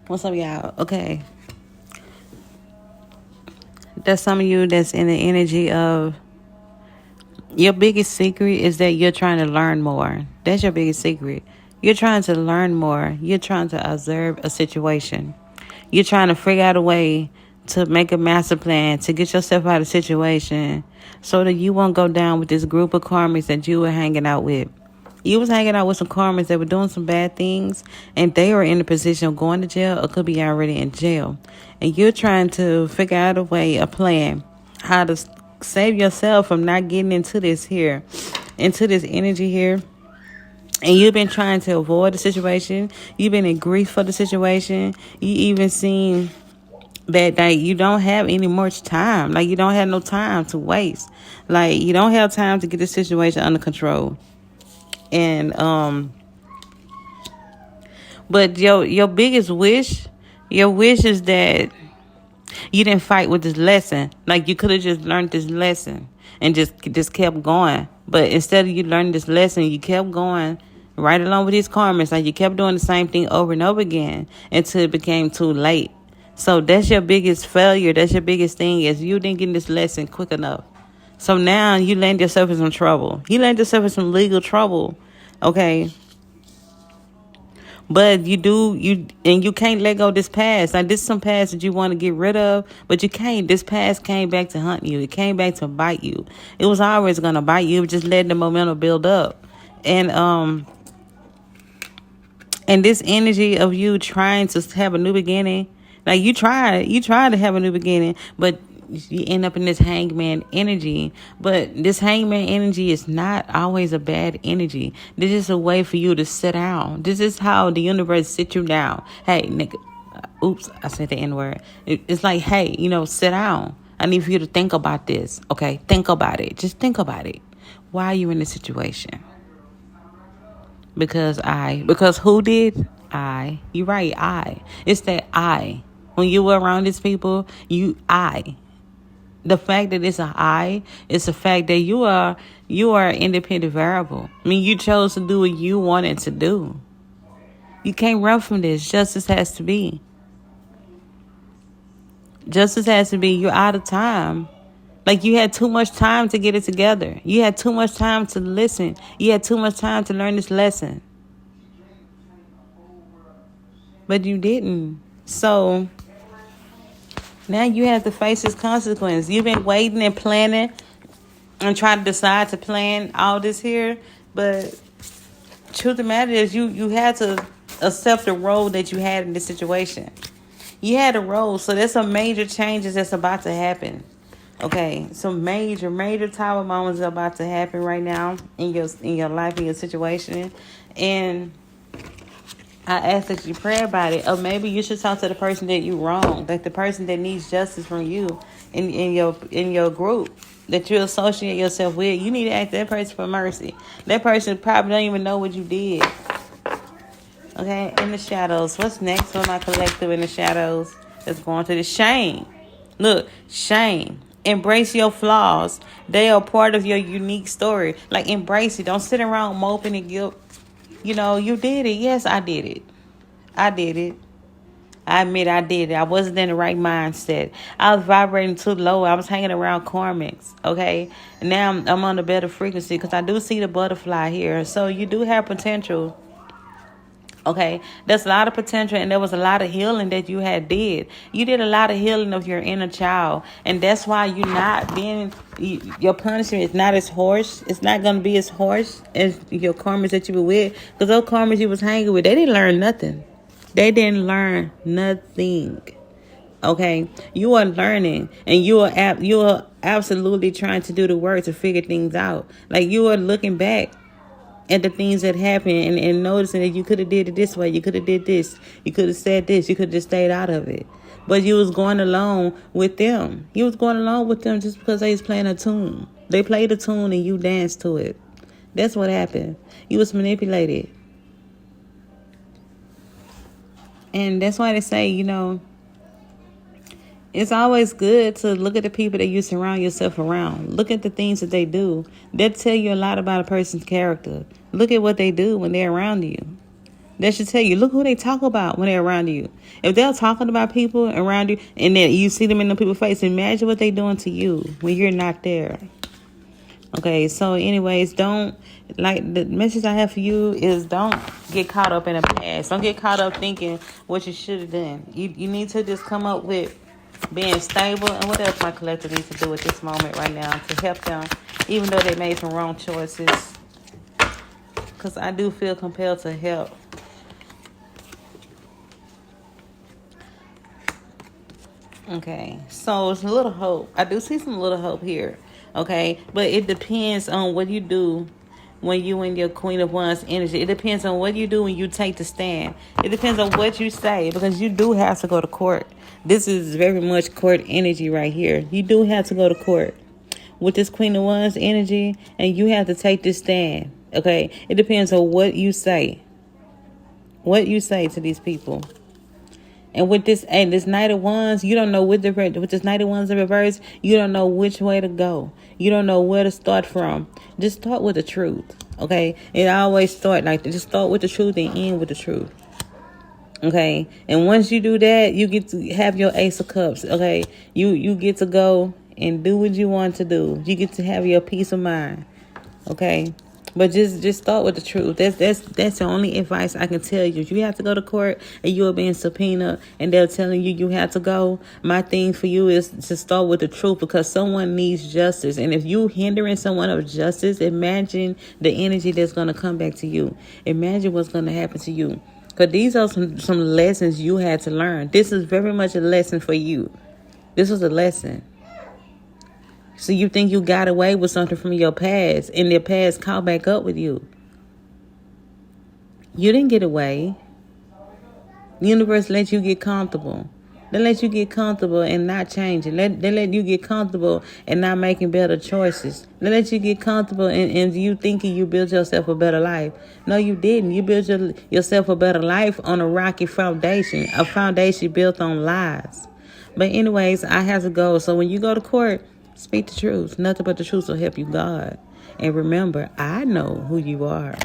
What's up, y'all? Okay. That's some of you that's in the energy of your biggest secret is that you're trying to learn more. That's your biggest secret. You're trying to learn more. You're trying to observe a situation. You're trying to figure out a way to make a master plan to get yourself out of the situation so that you won't go down with this group of karmics that you were hanging out with. You was hanging out with some karmics that were doing some bad things, and they were in the position of going to jail or could be already in jail. And you're trying to figure out a way, a plan, how to save yourself from not getting into this energy here. And you've been trying to avoid the situation. You've been in grief for the situation. You even seen that like you don't have any much time. Like you don't have no time to waste. Like you don't have time to get the situation under control. And but your biggest wish, your wish is that you didn't fight with this lesson. Like you could have just learned this lesson and just kept going. But instead of you learning this lesson, you kept going right along with these karmas. Like you kept doing the same thing over and over again until it became too late. So that's your biggest failure. That's your biggest thing is you didn't get this lesson quick enough. So now you land yourself in some trouble. You land yourself in some legal trouble. Okay. But you can't let go of this past. Like this is some past that you want to get rid of, but you can't. This past came back to hunt you. It came back to bite you. It was always gonna bite you. It was just letting the momentum build up. And this energy of you trying to have a new beginning, like you tried to have a new beginning, but you end up in this hangman energy. But this hangman energy is not always a bad energy. This is a way for you to sit down. This is how the universe sit you down. Hey, nigga, oops, I said the N-word. It's like, hey, sit down. I need for you to think about this. Okay, think about it. Just think about it. Why are you in this situation? Because who did? I. You're right, I. It's that I. When you were around these people, I. The fact that it's an I is the fact that you are an independent variable. I mean, you chose to do what you wanted to do. You can't run from this. Justice has to be. Justice has to be. You're out of time. Like you had too much time to get it together. You had too much time to listen. You had too much time to learn this lesson. But you didn't. So now you have to face this consequence. You've been waiting and planning and trying to decide to plan all this here. But truth of the matter is you had to accept the role that you had in this situation. You had a role. So there's some major changes that's about to happen. Okay, some major tower moments are about to happen right now in your life, in your situation. And I ask that you pray about it. Or maybe you should talk to the person that you wronged, like the person that needs justice from you in your group that you associate yourself with. You need to ask that person for mercy. That person probably don't even know what you did. Okay, in the shadows. What's next for my collective in the shadows? That's going to the shame. Look, shame. Embrace your flaws. They are part of your unique story. Like, embrace it. Don't sit around moping and guilt. You did it. Yes, I did it. I did it. I admit I did it. I wasn't in the right mindset. I was vibrating too low. I was hanging around karmics. Okay? And now I'm on a better frequency because I do see the butterfly here. So you do have potential. Okay, there's a lot of potential, and there was a lot of healing that you did. You did a lot of healing of your inner child, and that's why you're not your punishment is not as harsh. It's not going to be as harsh as your karmas that you were with, because those karmas you was hanging with, they didn't learn nothing. They didn't learn nothing. Okay, you are learning, and you are absolutely trying to do the work to figure things out. Like you are looking back at the things that happened and noticing that you could have did it this way, you could have did this, you could have said this, you could have just stayed out of it. But you was going along with them. You was going along with them just because they was playing a tune. They played a tune and you danced to it. That's what happened. You was manipulated. And that's why they say, it's always good to look at the people that you surround yourself around. Look at the things that they do. They'll tell you a lot about a person's character. Look at what they do when they're around you. That should tell you, look who they talk about when they're around you. If they're talking about people around you and then you see them in the people's face, imagine what they're doing to you when you're not there. Okay, so anyways, don't, like, the message I have for you is don't get caught up in the past. Don't get caught up thinking what you should have done. You need to just come up with being stable, and what else my collective needs to do at this moment right now to help them, even though they made some wrong choices. Because I do feel compelled to help. Okay, so it's a little hope. I do see some little hope here. Okay, but it depends on what you do when you in your Queen of Wands energy. It depends on what you do when you take the stand. It depends on what you say, because you do have to go to court. This is very much court energy right here. You do have to go to court with this Queen of Wands energy, and you have to take this stand. Okay, it depends on what you say. What you say to these people. And with this Knight of Wands, you don't know with this Knight of Wands in reverse, you don't know which way to go. You don't know where to start from. Just start with the truth, okay? It always start like that. Just start with the truth and end with the truth, okay? And once you do that, you get to have your Ace of Cups, okay? You get to go and do what you want to do. You get to have your peace of mind, okay? But just start with the truth. That's the only advice I can tell you. If you have to go to court and you are being subpoenaed and they're telling you have to go, my thing for you is to start with the truth, because someone needs justice. And if you hindering someone of justice, imagine the energy that's going to come back to you. Imagine what's going to happen to you. Because these are some lessons you had to learn. This is very much a lesson for you. This was a lesson. So you think you got away with something from your past, and their past caught back up with you. You didn't get away. The universe let you get comfortable. They let you get comfortable and not changing. They let you get comfortable and not making better choices. They let you get comfortable and you thinking you built yourself a better life. No, you didn't. You built yourself a better life on a rocky foundation, a foundation built on lies. But anyways, I have to go. So when you go to court, speak the truth. Nothing but the truth will help you, God. And remember, I know who you are.